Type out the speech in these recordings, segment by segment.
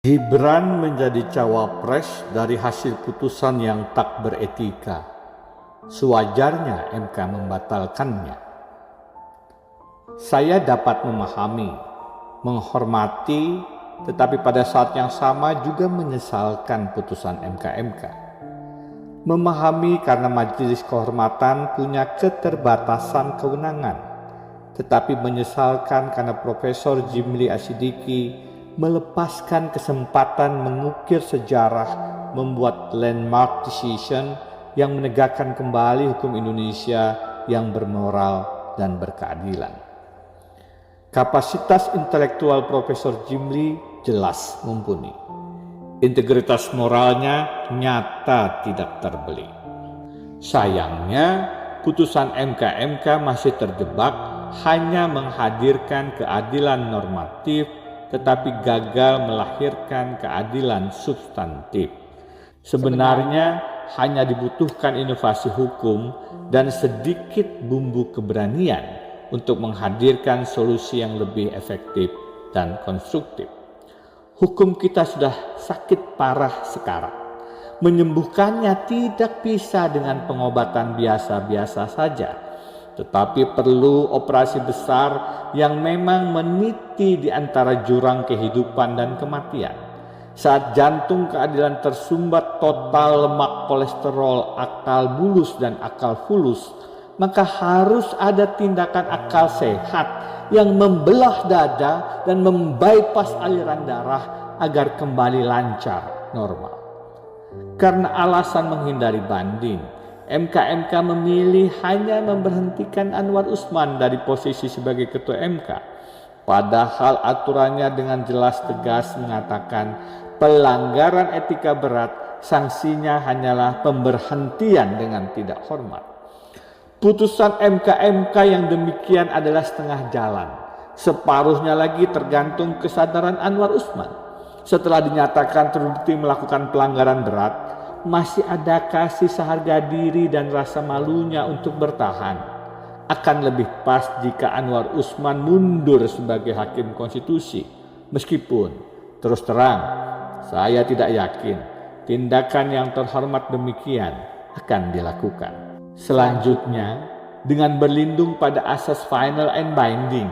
Gibran menjadi cawapres dari hasil putusan yang tak beretika. Sewajarnya MK membatalkannya. Saya dapat memahami, menghormati, tetapi pada saat yang sama juga menyesalkan putusan MK. Memahami karena Majelis Kehormatan punya keterbatasan kewenangan, tetapi menyesalkan karena Profesor Jimli Asyidiki melepaskan kesempatan mengukir sejarah, membuat landmark decision yang menegakkan kembali hukum Indonesia yang bermoral dan berkeadilan. Kapasitas intelektual Profesor Jimli jelas mumpuni. Integritas moralnya nyata tidak terbeli. Sayangnya, putusan MK masih terjebak hanya menghadirkan keadilan normatif tetapi gagal melahirkan keadilan substantif. Sebenarnya hanya dibutuhkan inovasi hukum dan sedikit bumbu keberanian untuk menghadirkan solusi yang lebih efektif dan konstruktif. Hukum kita sudah sakit parah sekarang. Menyembuhkannya tidak bisa dengan pengobatan biasa-biasa saja, tetapi perlu operasi besar yang memang meniti di antara jurang kehidupan dan kematian. Saat jantung keadilan tersumbat total, lemak, kolesterol, akal bulus dan akal fulus, maka harus ada tindakan akal sehat yang membelah dada dan membypass aliran darah agar kembali lancar normal. Karena alasan menghindari banding, MK memilih hanya memberhentikan Anwar Usman dari posisi sebagai ketua MK. Padahal aturannya dengan jelas tegas mengatakan pelanggaran etika berat, sanksinya hanyalah pemberhentian dengan tidak hormat. Putusan MK yang demikian adalah setengah jalan. Separuhnya lagi tergantung kesadaran Anwar Usman. Setelah dinyatakan terbukti melakukan pelanggaran berat, masih ada kasih seharga diri dan rasa malunya untuk bertahan. Akan lebih pas jika Anwar Usman mundur sebagai hakim konstitusi. Meskipun terus terang, saya tidak yakin tindakan yang terhormat demikian akan dilakukan. Selanjutnya, dengan berlindung pada asas final and binding,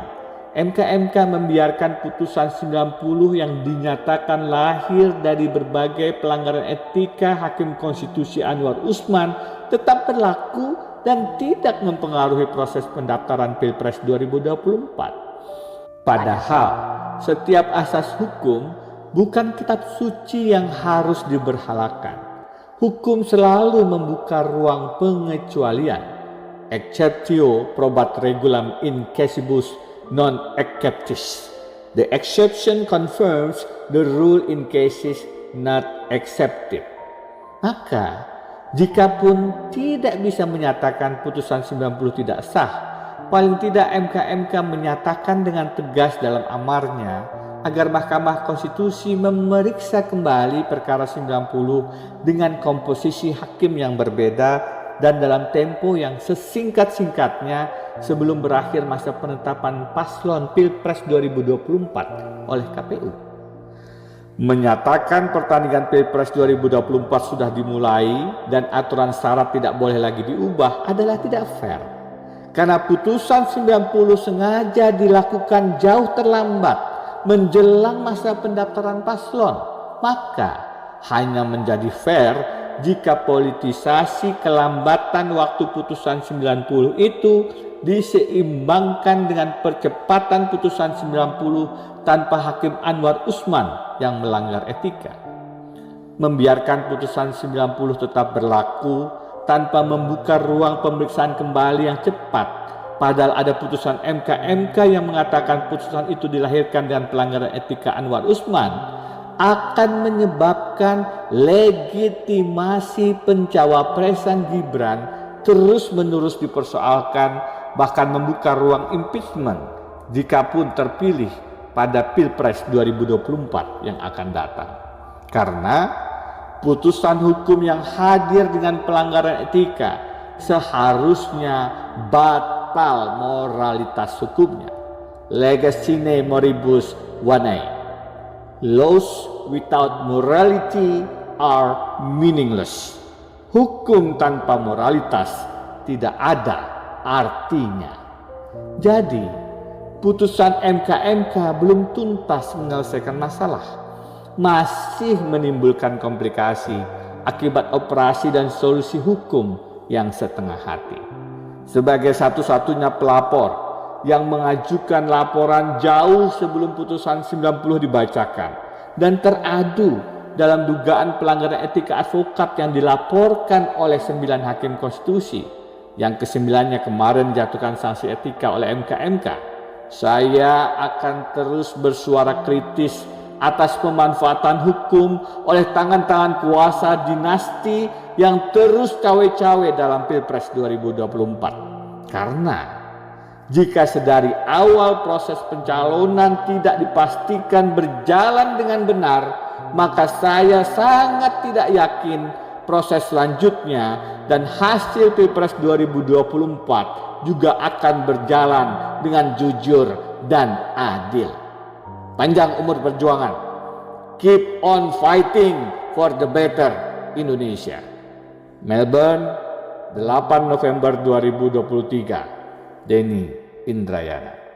MK membiarkan putusan 90 yang dinyatakan lahir dari berbagai pelanggaran etika Hakim Konstitusi Anwar Usman tetap berlaku dan tidak mempengaruhi proses pendaftaran Pilpres 2024. Padahal setiap asas hukum bukan kitab suci yang harus diberhalakan. Hukum selalu membuka ruang pengecualian. Exceptio probat regulam in caesibus non exceptis. The exception confirms the rule in cases not accepted. Maka, jikapun tidak bisa menyatakan putusan 90 tidak sah, paling tidak MK menyatakan dengan tegas dalam amarnya agar Mahkamah Konstitusi memeriksa kembali perkara 90 dengan komposisi hakim yang berbeda dan dalam tempo yang sesingkat-singkatnya sebelum berakhir masa penetapan paslon Pilpres 2024 oleh KPU. Menyatakan pertandingan Pilpres 2024 sudah dimulai dan aturan syarat tidak boleh lagi diubah adalah tidak fair. Karena putusan 90 sengaja dilakukan jauh terlambat menjelang masa pendaftaran paslon, maka hanya menjadi fair jika politisasi kelambatan waktu putusan 90 itu diseimbangkan dengan percepatan putusan 90 tanpa Hakim Anwar Usman yang melanggar etika. Membiarkan putusan 90 tetap berlaku tanpa membuka ruang pemeriksaan kembali yang cepat, padahal ada putusan MK yang mengatakan putusan itu dilahirkan dengan pelanggaran etika Anwar Usman, akan menyebabkan legitimasi pencawapresan Gibran terus-menerus dipersoalkan, bahkan membuka ruang impeachment jikapun terpilih pada Pilpres 2024 yang akan datang. Karena putusan hukum yang hadir dengan pelanggaran etika seharusnya batal moralitas hukumnya. Leges sine moribus wanai. Laws without morality are meaningless. Hukum tanpa moralitas tidak ada artinya. Jadi, putusan MK belum tuntas menyelesaikan masalah. Masih menimbulkan komplikasi akibat operasi dan solusi hukum yang setengah hati. Sebagai satu-satunya pelapor yang mengajukan laporan jauh sebelum putusan 90 dibacakan dan teradu dalam dugaan pelanggaran etika advokat yang dilaporkan oleh 9 hakim konstitusi, yang ke-9-nya kemarin dijatuhkan sanksi etika oleh MK, saya akan terus bersuara kritis atas pemanfaatan hukum oleh tangan-tangan kuasa dinasti yang terus cawe-cawe dalam Pilpres 2024. Karena jika sedari awal proses pencalonan tidak dipastikan berjalan dengan benar, maka saya sangat tidak yakin proses selanjutnya dan hasil Pilpres 2024 juga akan berjalan dengan jujur dan adil. Panjang umur perjuangan. Keep on fighting for the better Indonesia. Melbourne, 8 November 2023. Denny Indrayana.